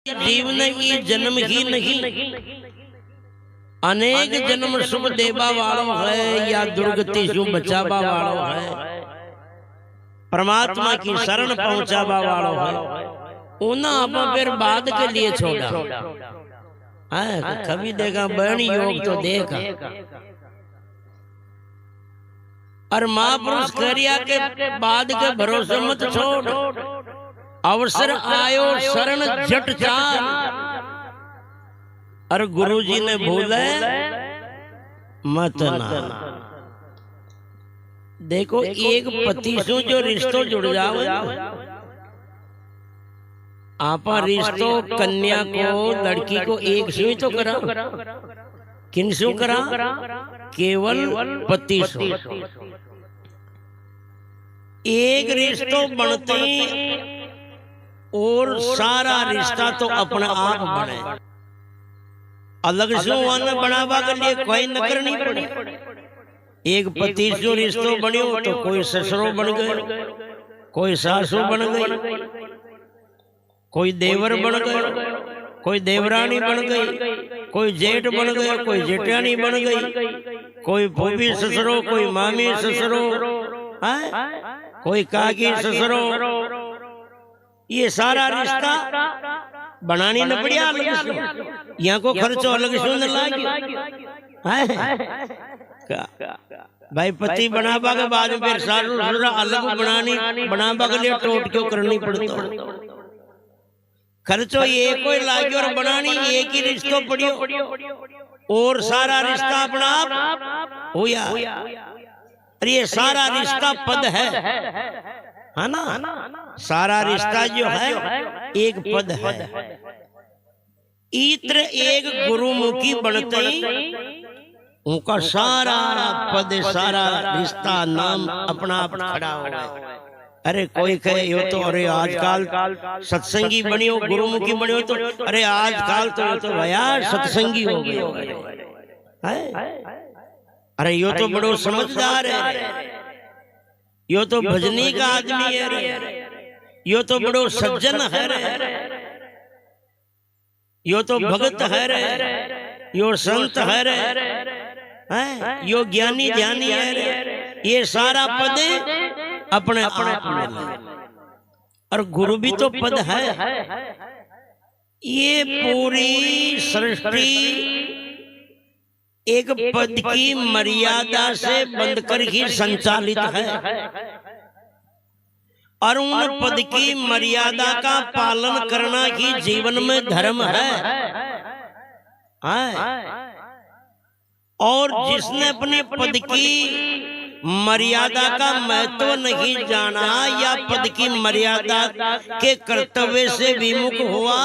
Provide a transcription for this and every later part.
जीवन ये जन्म ही नहीं, अनेक जन्म सुख देवा वालों है या दुर्गति से बचावा वालों है, परमात्मा की शरण पहुंचावा वालों है। उन्हें आप फिर बाद के लिए छोड़ा है। कभी देखा बहनी योग तो देखा, और महापुरुष करिया के बाद के भरोसे मत छोड़। अवसर आयो शरण झट चार, और गुरुजी ने बोले मत ना। देखो एक पति से जो रिश्तो जुड़ जाओ, आपा रिश्तो कन्या को लड़की को एक से ही तो करा, किन से करा? केवल पति से। एक रिश्तो बनते और सारा रिश्ता तो अपने आप बने। अलग से वन बनावा के लिए कोई न करनी पड़ी। एक पति से रिश्तो बनियो तो कोई ससुरो बन गए, कोई सासू बन गई, कोई देवर बन गए, कोई देवरानी बन गई, कोई जेठ बन गया, कोई जेठानी बन गई, कोई फूफी ससुरो, कोई मामी ससुरो, कोई काकी ससुरो। ये सारा रिश्ता बनानी न पड़िया अलग से, यहाँ को खर्चो अलग से न लागे। भाई पति बनावा के बाद में फिर सारू ससुरा अलग बनावा के लिए टोट क्यों करनी पड़ता? खर्चो ये कोई लागे और बनानी एक ही रिश्तो पड़ियो और सारा रिश्ता अपना आप होया। अरे ये सारा रिश्ता पद है ना? सारा रिश्ता जो है एक पद है। इत्र एक गुरुमुखी बनते उनका सारा पद सारा रिश्ता नाम अपना आप खड़ा हो गया। अरे कोई कहे यो तो अरे आजकल सत्संगी बनी हो, गुरुमुखी बनी हो, तो अरे आजकल तो भैया सत्संगी हो गए। अरे यो तो बड़ो समझदार है, यो तो भजनी का आदमी है रे, यो तो बड़ो सज्जन है रे, यो तो भगत है रे, यो संत है रे, यो ज्ञानी ध्यानी है रे। ये सारा पद अपने आप में, और गुरु भी तो पद है। ये पूरी सृष्टि एक पद की मर्यादा से बंधकर ही संचालित है, और उन पद की मर्यादा का पालन करना ही जीवन में धर्म है। और जिसने अपने पद की मर्यादा का महत्व नहीं जाना या पद की मर्यादा के कर्तव्य से विमुख हुआ,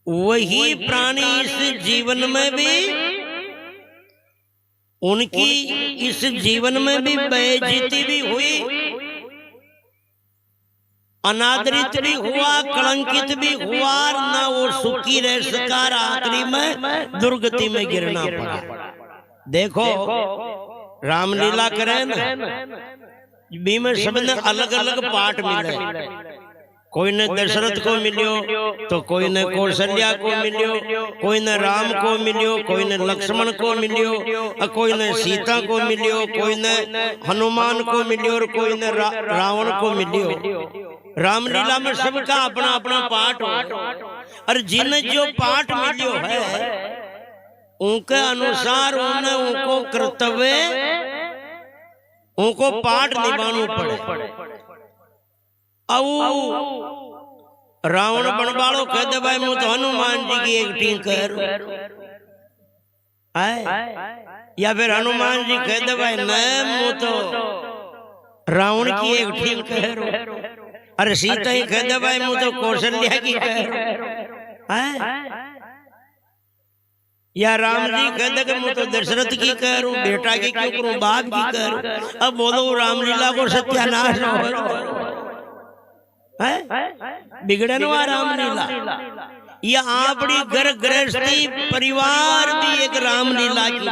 वही प्राणी इस जीवन में भी, उनकी इस जीवन में भी बेइज्जती भी हुई, अनादरित भी हुआ, कलंकित भी हुआ, ना वो सुखी रह सका, आखिरी में दुर्गति में गिरना पड़ा। देखो रामलीला करें ना, बी में सबने अलग अलग पाठ मिले। कोई ने दशरथ को मिलियो, तो कोई ने कौशल्या को मिलियो, कोई ने राम को मिलियो, कोई ने लक्ष्मण को मिलियो, और कोई ने सीता को मिलियो, कोई ने हनुमान को मिलियो, और कोई ने रावण को मिलियो। रामलीला में सबका अपना अपना पाठ हो, और जिन्हें जो पाठ मिलियो है उनके अनुसार उन्हें उनको कर्तव्य, उनको पाठ निभाना पड़े। रावण बनवालो कह दे भाई मैं तो हनुमान जी की एक टीम कह या फिर हनुमान जी कह दे भाई नहीं मैं तो रावण की एक टीम कह। अरे सीता ही कह दे भाई मैं तो कौशल्या की कह, या राम जी कहते कि मैं तो दशरथ की करूं, बेटा की क्यों करूं, बाप की करूं। अब बोलो रामलीला को सत्यानाश है, बिगड़न हुआ रामलीला। ये आपड़ी घर गृहस्थी परिवार भी एक रामलीला की,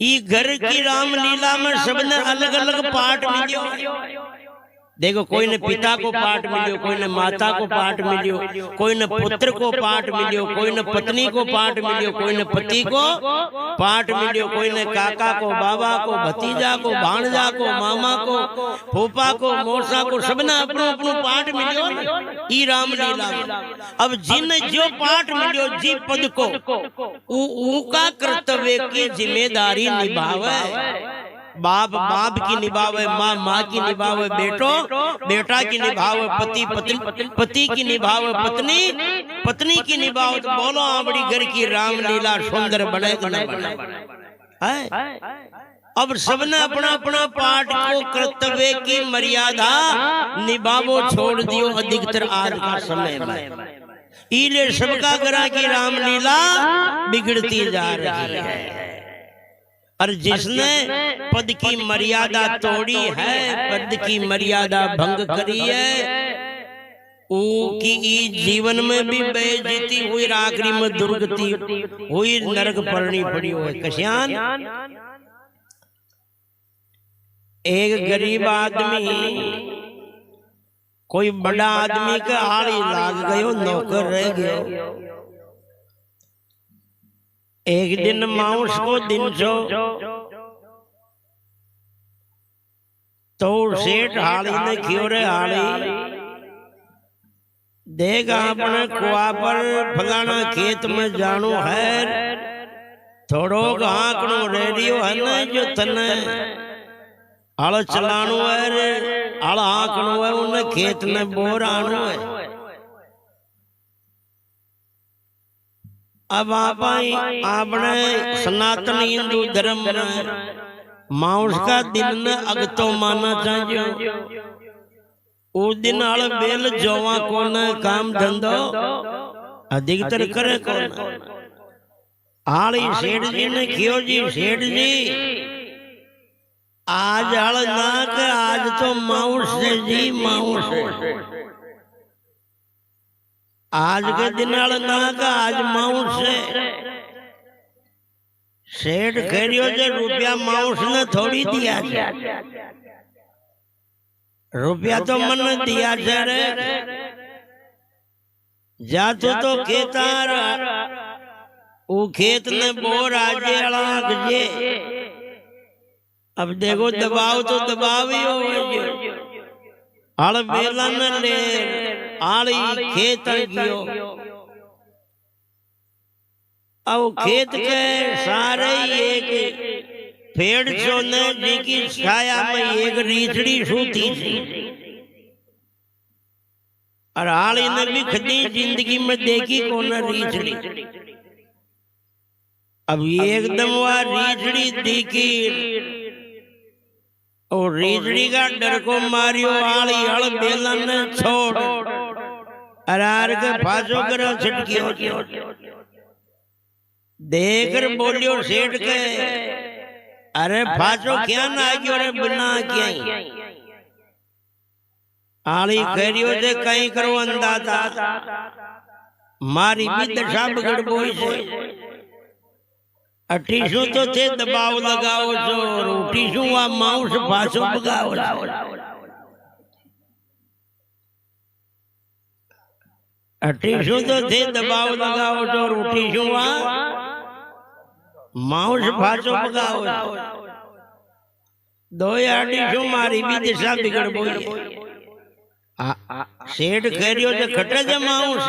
ये घर की रामलीला में सबने अलग अलग पाठ मिलियो। देखो कोई ने पिता को पाठ मिलियो, कोई ने माता को पाठ मिलियो, कोई ने पुत्र को पाठ मिलियो, कोई ने पत्नी को पाठ मिलियो, कोई ने पति को पाठ मिलियो, कोई ने काका को, बाबा को, भतीजा को, भाणजा को, मामा को, फूफा को, मौसा को, सबने अपनो अपनो पाठ मिलियो ई रामलीला। अब जिन जो पाठ मिलियो जी पद को उनका कर्तव्य की जिम्मेदारी निभावे। बाप बाप की निभावे, माँ माँ की निभावे, बेटा की निभावे, पति की निभावे, पत्नी की निभावे। तो बोलो आपड़ी घर की रामलीला सुंदर बने कि न बने? अब सबने अपना अपना पाठ को कर्तव्य की मर्यादा निभावो छोड़ दियो अधिकतर आज का समय में। इले सबका घरा की रामलीला बिगड़ती जा रही है। और जिसने पद की मर्यादा तोड़ी है, पद की मर्यादा भंग करी है, की जीवन में भी बेइज्जती हुई, आखिरी में दुर्गति हुई, नरक पड़नी पड़ी हुई। कश्यान एक गरीब आदमी कोई बड़ा आदमी का आड़ी लाग गयो, नौकर रह गयो। एक दिन माउस को दिन छो तो सेठ हाली ने क्यों रे हाली देगा अपने कुआ पर फलाना खेत में जानो है, थोड़ो आंकड़ो रेडियो है ना जो तने हल चलानो है रे, हल आंकड़ो है उन्हें खेत में बोर आनो है। अब आप आपने सनातन हिंदू धर्म में माउस का दिन ने अगतो माना चाहिए। उस दिन आल बेल जोवा कौन काम धंधो अधिकतर करे कौन? आली सेठ जी ने क्यों जी सेठ जी आज आल ना के आज तो माउस से जी माउस है। आज के दिन ना का आज माउस से सेठ खेरियो जे रुपया माउस ने थोड़ी दिया है, रुपया तो मन ने दिया रे। जातो तो खेतार वो खेत ने बोर आजे अलाक जे। अब देखो दबाव तो दबाव ही हो हल बेला न ले आली खेत गियो। अब खेत के सारे एक पेड़ सोने जी की छाया में एक रीछड़ी सूती थी और आली ने भी कभी जिंदगी में देखी कौन रीछड़ी। अब एकदम वह रीछड़ी देखी और रीछड़ी का डर को मारियो आली हल बेलन छोड़ अरार के फांसो कर छिटकियो। देखकर बोलियो सेठ के अरे फांसो क्या ना आगियो रे बिना क्या आली करियो से कहीं करो अंदाजा मारी भी दशा बिगड़ बोई से। अटीसू तो थे दबाव लगाओ जो रोटीसू वा माउस फांसो भगाओ। अटीसू तो थे दबाव लगाओ जो रोटीसू वा माउस फांसो भगाओ। दो अटीसू मारी भी दिशा बिगड़ बोई। सेठ करियो से खटे जे माउस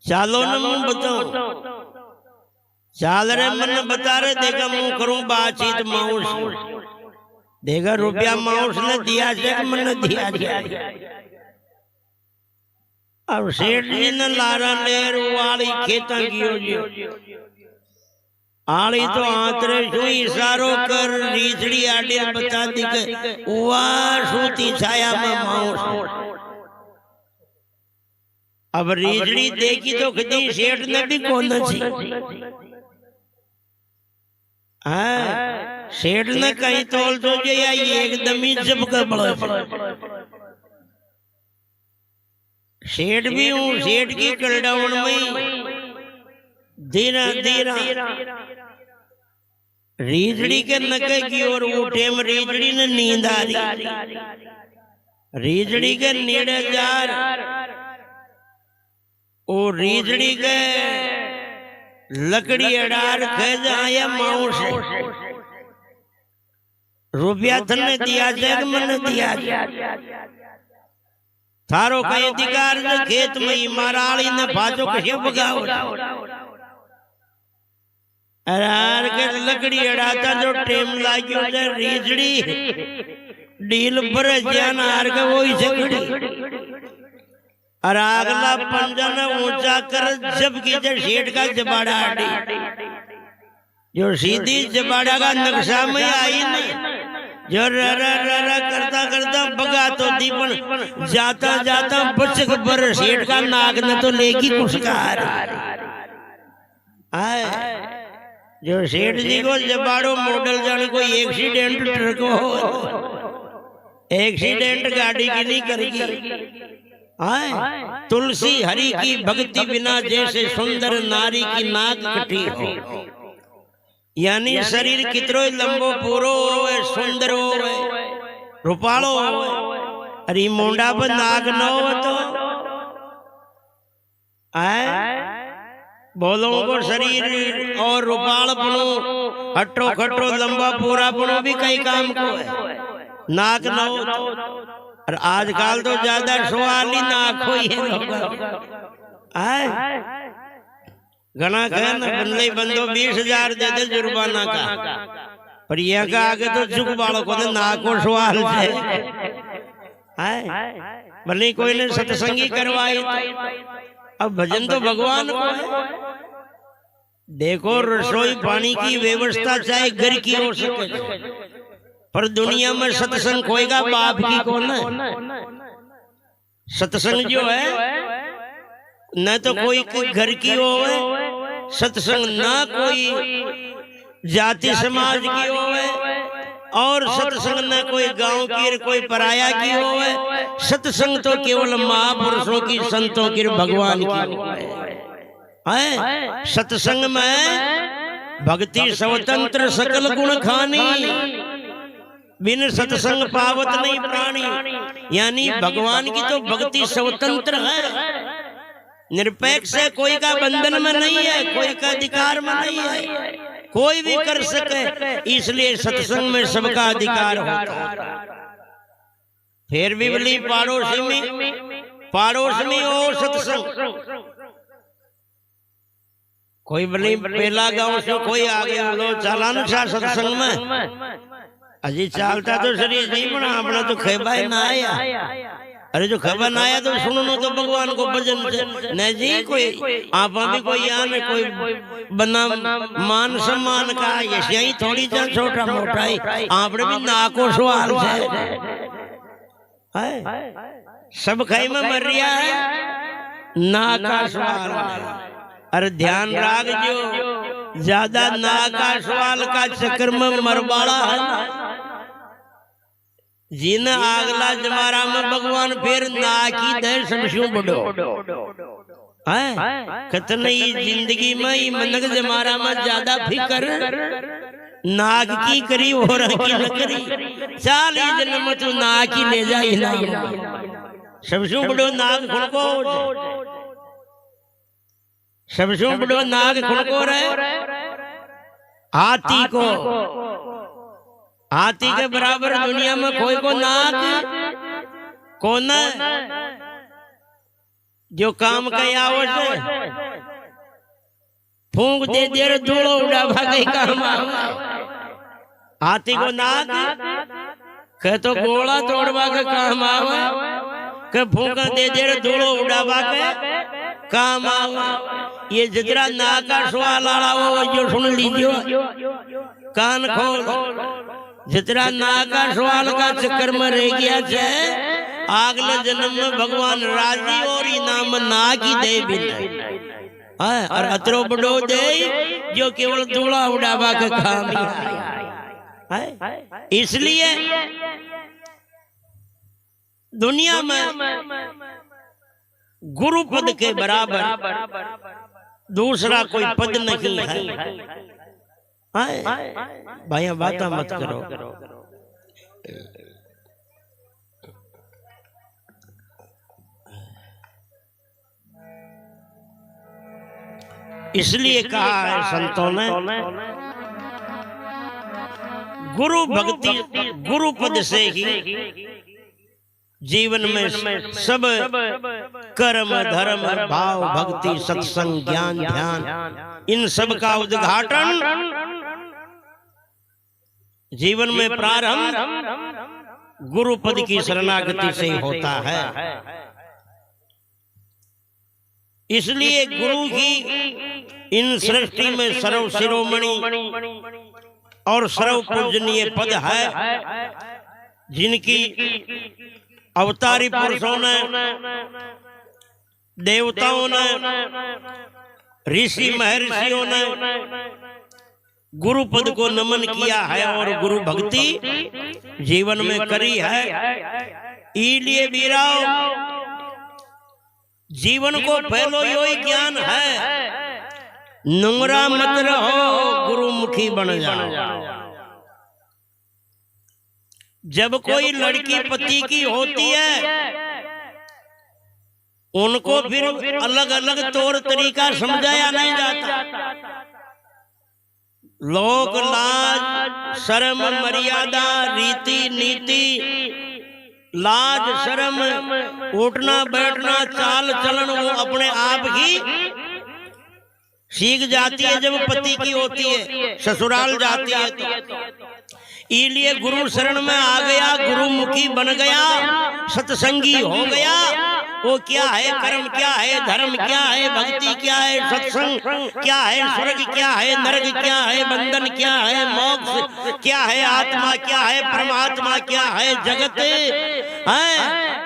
चालो न मुंह बताओ चाल रे मन बता रहे देखा मुंह करूं बातचीत माउस देखा रुपया माउस ने दिया से मन दिया जाए। अब सेठ जी ने लारा लेर वाली खेता गियो आली तो आंतरे सु इशारो कर रीछड़ी आडे बता दी के उवा सूती छाया में माउस। अब रीछड़ी देखी तो कदी सेठ ने भी कौन सी सेठ ने कहीं तोल तो या एकदम ही जब कर बड़ा सेठ भी हूँ सेठ की कलडाउन में धीरा धीरा रीछड़ी के नके की ओर उठे में रीछड़ी ने नींद आ रही रीजड़ी के नेड़े जार ओ रीजड़ी के लकड़ी अडार खे जाए माऊ से रुपया थने दिया जाए मन दिया थारो कई अधिकार जो खेत में माराली ने भाजो कहे बगाओ अरार के लकड़ी अड़ाता जो टेम लाग्यो जे रीजड़ी डील पर जान हार के वो इसे खड़ी और अगला पंजा ने ऊंचा कर जब की जे शेठ का जबाड़ा आड़ी जो सीधी जबाड़ा का नक्शा में आई नहीं जो रा करता करता बगा तो दीपन जाता जाता बचक पर शेठ का नाक न तो लेगी कुशकार आए जो सेठ जी को जबाड़ो मॉडल जाने कोई एक्सीडेंट ट्रक हो एक्सीडेंट गाड़ी की नहीं करेगी आए तुलसी हरि की भक्ति बिना जैसे सुंदर नारी की नाक कटी हो यानी शरीर कितरो लंबो पूरो होवे सुंदर होवे रूपालो होवे अरे मुंडा पर नाक न हो तो आए बोलों को शरीर और रूपाल पनो हट्टो खट्टो लंबा पूरा पनो भी कई काम को है नाक न हो और आजकल तो ज्यादा सवाल ही नाक हो आए घना कहना बंदे बंदो 20,000 दे दे जुर्माना का पर यह का आगे तो चुक बालों को नाक को सवाल है भले कोई ने सत्संगी करवाई अब भजन तो भगवान को है देखो रसोई पानी की व्यवस्था चाहे घर की हो सके पर दुनिया में सत्संग खोएगा बाप की को न सत्संग जो है न तो कोई घर की हो सत्संग ना कोई जाति समाज की हो और सत्संग न कोई गांव की कोई पराया की हो सत्संग तो केवल महापुरुषों की संतों की भगवान की है सत्संग में भक्ति स्वतंत्र सकल गुण खानी बिन सत्संग पावत नहीं प्राणी यानी भगवान की तो भक्ति स्वतंत्र है निरपेक्ष है कोई का बंधन में नहीं है कोई का अधिकार में नहीं है कोई भी कर सके इसलिए सत्संग में सबका अधिकार होता है फिर भी बोली पड़ोस में हो सत्संग कोई बोली पहला गांव से कोई आगे बोलो चालान सा सत्संग में अजी चालता तो शरीर नहीं बना अपना तो खेबा ना आया अरे जो खबर ना आया तो सुनो तो भगवान को भजन से नहीं जी कोई आप भी कोई आने कोई बना मान सम्मान का यही थोड़ी सा छोटा मोटा ही आपने भी नाको सवाल है सब खाई में मर रहा है ना का सवाल अरे ध्यान राख जो ज्यादा ना का सवाल का चक्कर में मरवाड़ा है जिन आगला जमारा में भगवान फिर ना की दे समझू बड़ो है कितनी जिंदगी में मनक जमारा में ज्यादा फिकर नाग की करी हो रही न करी 40 जन्म तू नाग की ले जाए ना समझू बड़ो नाग खुनको समझू बड़ो नाग खुनको रहे हाथी के बराबर दुनिया में कोई को नाक कौन जो काम कया फूंक दे दे धूलो उड़ा भागे काम हाथी को नाक कह तो गोला तोड़वा के काम आवे के फूंक दे दे धूलो उड़ावा के काम आवे ये जितना नाक का सवाल आला वो जो सुन लीजिए कान खोल जितना नाक का सवाल का चक्कर में रह गया है अगले जन्म में भगवान राजी और इनाम ना की दे भी और अतरो बड़ो दे जो केवल धूला उड़ावा के काम है इसलिए दुनिया में गुरु पद के बराबर दूसरा कोई पद नहीं है भाई बात मत करो इसलिए कहा है संतों ने, गुरु भक्ति, गुरु पद से ही जीवन में सब कर्म धर्म भाव भक्ति सत्संग ज्ञान ध्यान इन सब का उद्घाटन जीवन में प्रारंभ गुरु पद की शरणागति से होता है। इसलिए गुरु की इन सृष्टि में सर्व शिरोमणि और सर्व पूजनीय पद है, जिनकी अवतारी पुरुषों ने, देवताओं ने, ऋषि महर्षियों ने गुरु पद को नमन किया है और गुरु भक्ति जीवन में करी है। इसलिए वीराओ, जीवन को पहलो यो ज्ञान है, नुंगरा मत रहो, गुरुमुखी बन जाओ। जब कोई लड़की पति की होती है, उनको फिर अलग अलग तौर तरीका समझाया नहीं जाता। लोक लाज शर्म मर्यादा रीति नीति, लाज शर्म उठना बैठना चाल चलन वो अपने आप ही सीख जाती है जब पति की होती है, ससुराल जाती है तो। इसलिए गुरु शरण में आ गया, गुरुमुखी बन गया, सत्संगी हो गया। वो क्या है, कर्म क्या है, धर्म क्या है, भक्ति क्या है, सत्संग क्या है, स्वर्ग क्या है, नरक क्या है, बंधन क्या है, मोक्ष क्या है, आत्मा क्या है, परमात्मा क्या है, जगत है,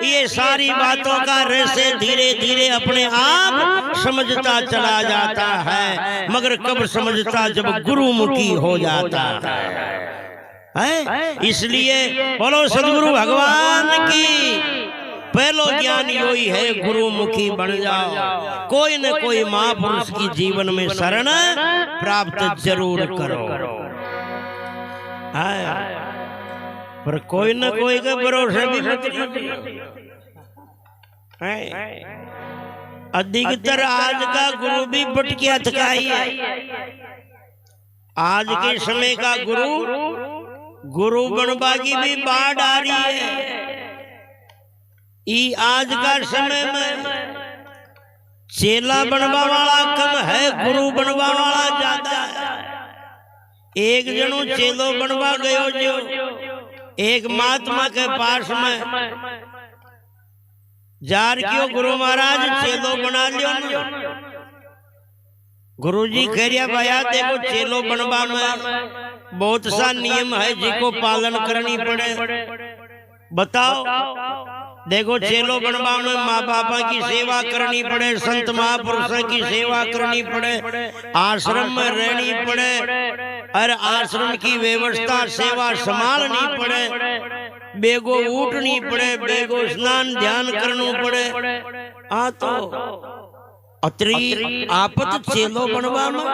ये सारी बातों का रहस्य धीरे धीरे अपने आप समझता चला जाता है। मगर कब समझता, जब गुरुमुखी हो जाता है। इसलिए बोलो सदगुरु भगवान की, पहलो ज्ञान योही है, गुरुमुखी बन जाओ। कोई न कोई महापुरुष की जीवन में शरण प्राप्त जरूर करो, पर कोई न कोई का भरोसा भी मत है। अधिकतर आज का गुरु भी बटकिया थकाई है। आज के समय का गुरु बनवा की भी बाढ़ आ रही है। आज का समय में चेला बनवा वाला कम है, गुरु बनवा वाला ज्यादा है। एक जनो चेलो बनवा गयो, जो एक महात्मा के पास में जार क्यों गुरु महाराज चेलो बना लियो ना। गुरुजी कह रिया भैया देखो, चेलो बनवा में बहुत सा नियम है जिनको पालन करनी पड़े। बताओ, देखो चेलो बनवा में माँ बापा की सेवा करनी पड़े, संत महापुरुषों की सेवा करनी पड़े, आश्रम में रहनी पड़े, और आश्रम की व्यवस्था सेवा संभालनी पड़े, बेगो उठनी पड़े, बेगो स्नान ध्यान करना पड़े। तो अतरी आपत चेलो बनवा में,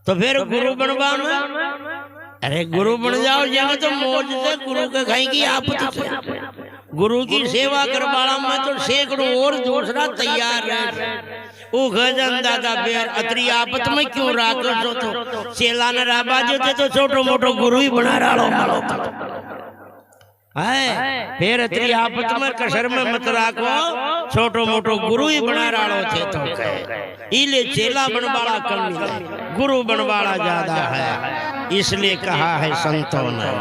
तो फिर गुरु बनवा में, अरे गुरु बन जाओ जब तो मौज से गुरु के खाई की आपत से। गुरु की सेवा करवाड़ा में तो सैकड़ों और दूसरा तैयार है। वो गजन दादा बेर अतरी आपत में क्यों राखो, तो चेला न राबा जो थे तो छोटो मोटो गुरु ही बना रहा मालो है। फिर अतरी आपत में कसर में मत राखो, छोटो मोटो गुरु ही बना रहा थे तो इले चेला बनवाड़ा कम, गुरु बनवाड़ा ज्यादा है। इसलिए कहा है संतों ने,